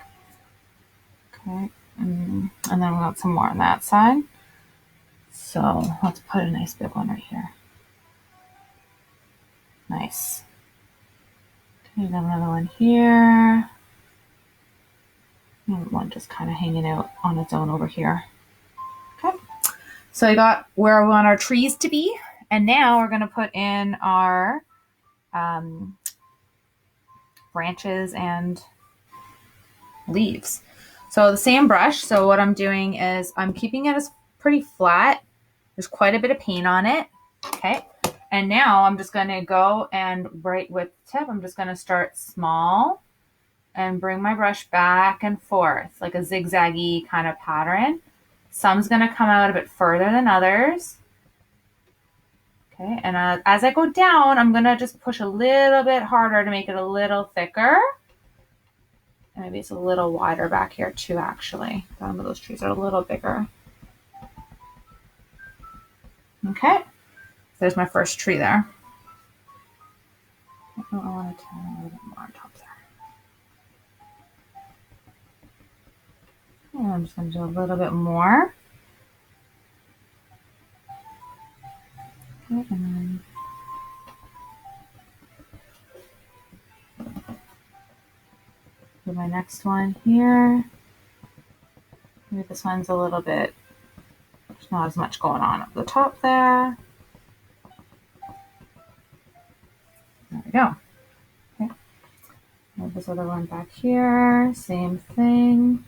Okay. And then we got some more on that side. So let's put a nice big one right here. Nice. Okay, then another one here. And one just kind of hanging out on its own over here. Okay. So I got where we want our trees to be. And now we're going to put in our branches and leaves. So the same brush. So what I'm doing is I'm keeping it as pretty flat. There's quite a bit of paint on it. Okay. And now I'm just going to go and right with the tip, I'm just going to start small and bring my brush back and forth like a zigzaggy kind of pattern. Some's going to come out a bit further than others. Okay. And as I go down, I'm going to just push a little bit harder to make it a little thicker. And maybe it's a little wider back here too, actually. Some of those trees are a little bigger. Okay. There's my first tree there. I want to turn a little bit more on top there. And I'm just going to do a little bit more. Okay, and then do my next one here. Maybe this one's a little bit, there's not as much going on up the top there. There we go. Okay. Move this other one back here. Same thing.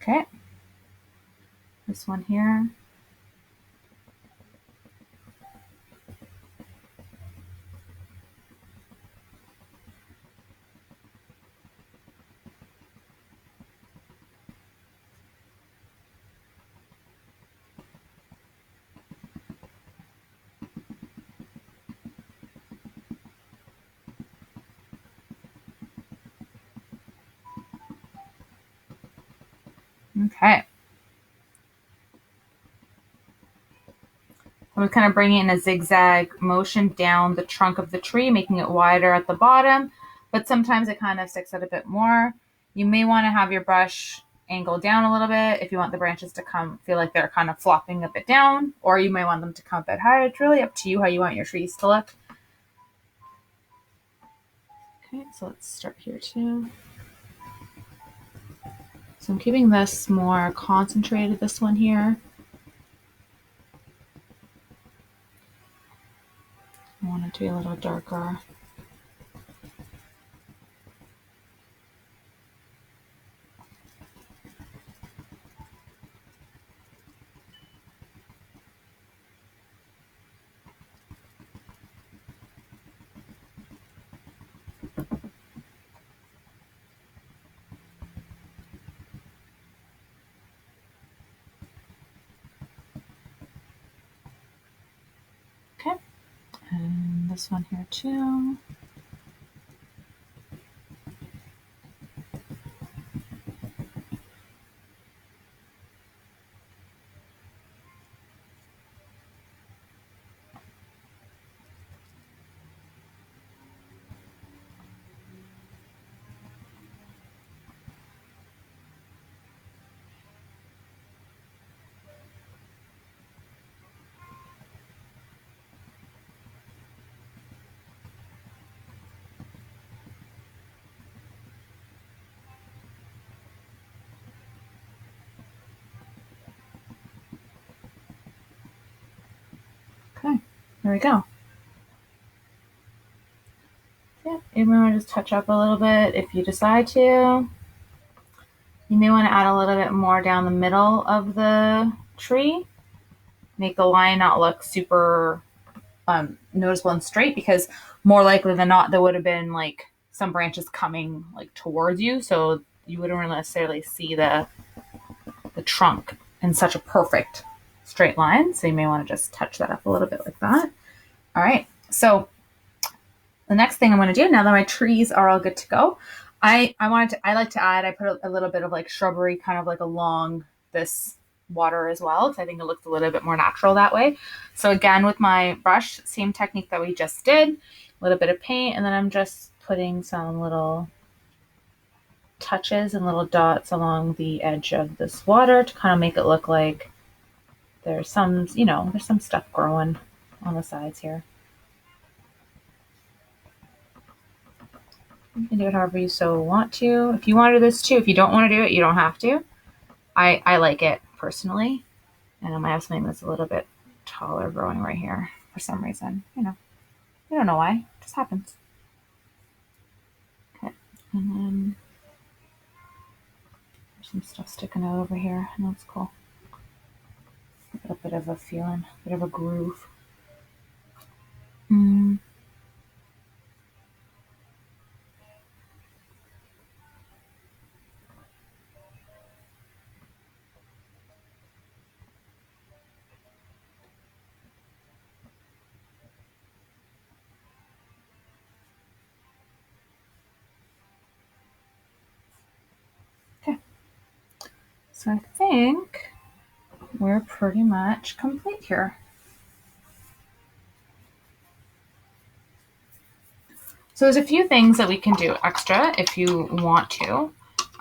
Okay. This one here. Okay. I'm kind of bringing in a zigzag motion down the trunk of the tree, making it wider at the bottom, but sometimes it kind of sticks out a bit more. You may want to have your brush angle down a little bit if you want the branches to feel like they're kind of flopping a bit down, or you may want them to come a bit higher. It's really up to you how you want your trees to look. Okay, so let's start here too. So I'm keeping this more concentrated, this one here. I want it to be a little darker. Okay, and this one here too. Okay, there we go. Yeah, you might just touch up a little bit if you decide to. You may want to add a little bit more down the middle of the tree. Make the line not look super noticeable and straight, because more likely than not there would have been like some branches coming like towards you, so you wouldn't really necessarily see the trunk in such a perfect straight line. So you may want to just touch that up a little bit like that. All right, so the next thing I'm going to do now that my trees are all good to go, I like to add, I put a little bit of like shrubbery kind of like along this water as well, because I think it looks a little bit more natural that way. So again, with my brush, same technique that we just did, a little bit of paint, and then I'm just putting some little touches and little dots along the edge of this water to kind of make it look like there's some, there's some stuff growing on the sides here. You can do it however you so want to. If you want to do this too, if you don't want to do it, you don't have to. I like it personally. And I might have something that's a little bit taller growing right here for some reason. I don't know why. It just happens. Okay. And then there's some stuff sticking out over here. And that's cool. A bit of a feeling, a bit of a groove. Okay. So I think we're pretty much complete here. So there's a few things that we can do extra if you want to.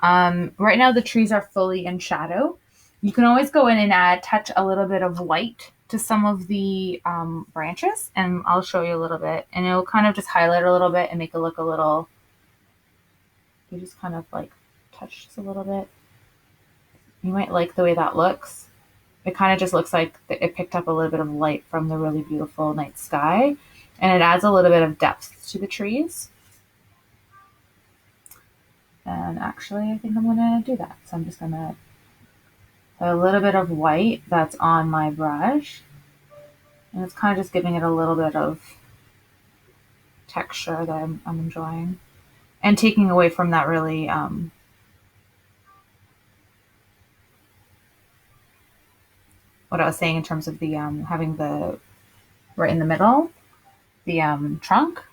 Right now the trees are fully in shadow. You can always go in and touch a little bit of white to some of the branches, and I'll show you a little bit, and it'll kind of just highlight a little bit and make it look a little, you just kind of like touch just a little bit. You might like the way that looks. It kind of just looks like it picked up a little bit of light from the really beautiful night sky, and it adds a little bit of depth to the trees. And actually, I think I'm going to do that. So I'm just going to put a little bit of white that's on my brush. And it's kind of just giving it a little bit of texture that I'm enjoying. And taking away from that really, what I was saying in terms of the, having the, right in the middle, the trunk.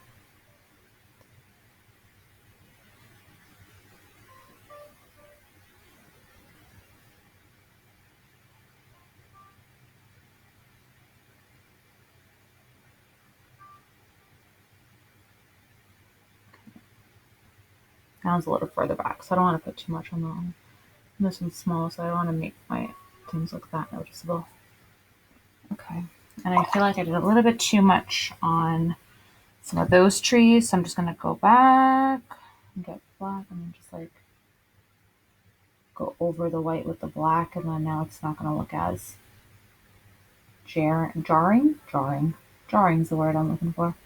That one's a little further back, so I don't want to put too much on that one. And this one's small, so I don't want to make my things look that noticeable. Okay, and I feel like I did a little bit too much on some of those trees, so I'm just going to go back and get black and then just like go over the white with the black, and then now it's not going to look as jarring. Jarring is the word I'm looking for.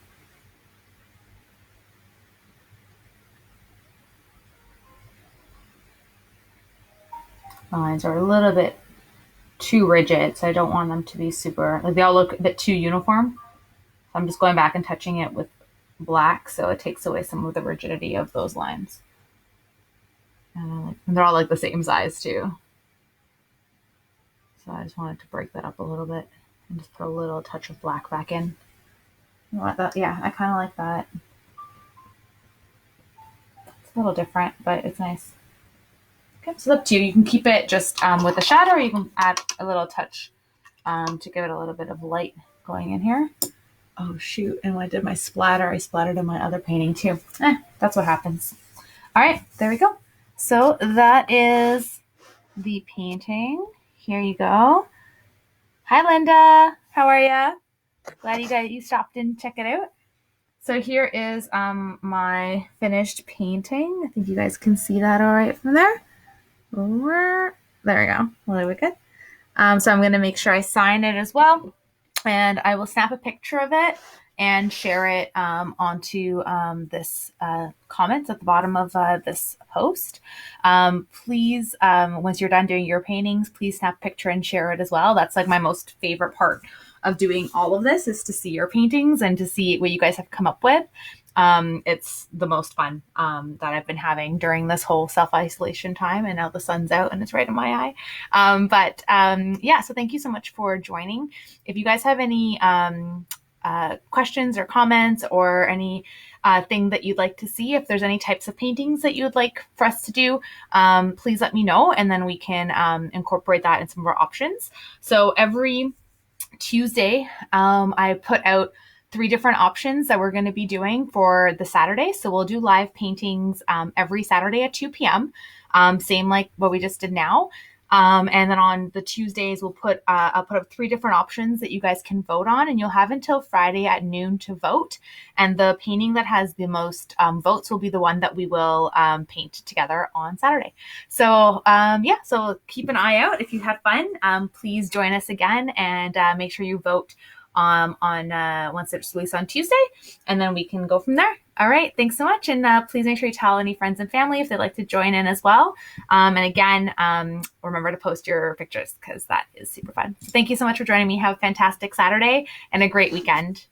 The lines are a little bit too rigid, so I don't want them to be super, like they all look a bit too uniform. I'm just going back and touching it with black, so it takes away some of the rigidity of those lines. And they're all like the same size too. So I just wanted to break that up a little bit and just put a little touch of black back in. You want that? Yeah, I kind of like that. It's a little different, but it's nice. Okay, so it's up to you. You can keep it just with the shadow, or you can add a little touch to give it a little bit of light going in here. Oh shoot, and when I did my splatter, I splattered in my other painting too. That's what happens. All right, there we go. So that is the painting. Here you go. Hi Linda, how are you? Glad you stopped in to check it out. So here is my finished painting. I think you guys can see that all right from there. There we go. Really good. So I'm going to make sure I sign it as well, and I will snap a picture of it and share it onto this comments at the bottom of this post. Please, once you're done doing your paintings, please snap a picture and share it as well. That's like my most favorite part of doing all of this, is to see your paintings and to see what you guys have come up with. It's the most fun that I've been having during this whole self-isolation time, and now the sun's out and it's right in my eye. Yeah, so thank you so much for joining. If you guys have any questions or comments or any thing that you'd like to see, if there's any types of paintings that you would like for us to do, please let me know, and then we can incorporate that in some of our options. So every Tuesday, I put out 3 different options that we're going to be doing for the Saturday. So we'll do live paintings every Saturday at 2 p.m. Same like what we just did now. And then on the Tuesdays, I'll put up 3 different options that you guys can vote on, and you'll have until Friday at noon to vote. And the painting that has the most votes will be the one that we will paint together on Saturday. So yeah, so keep an eye out. If you had fun, please join us again, and make sure you vote on once it's released on Tuesday, and then we can go from there. All right, thanks so much, and please make sure you tell any friends and family if they'd like to join in as well. And again, remember to post your pictures, because that is super fun. So thank you so much for joining me. Have a fantastic Saturday and a great weekend.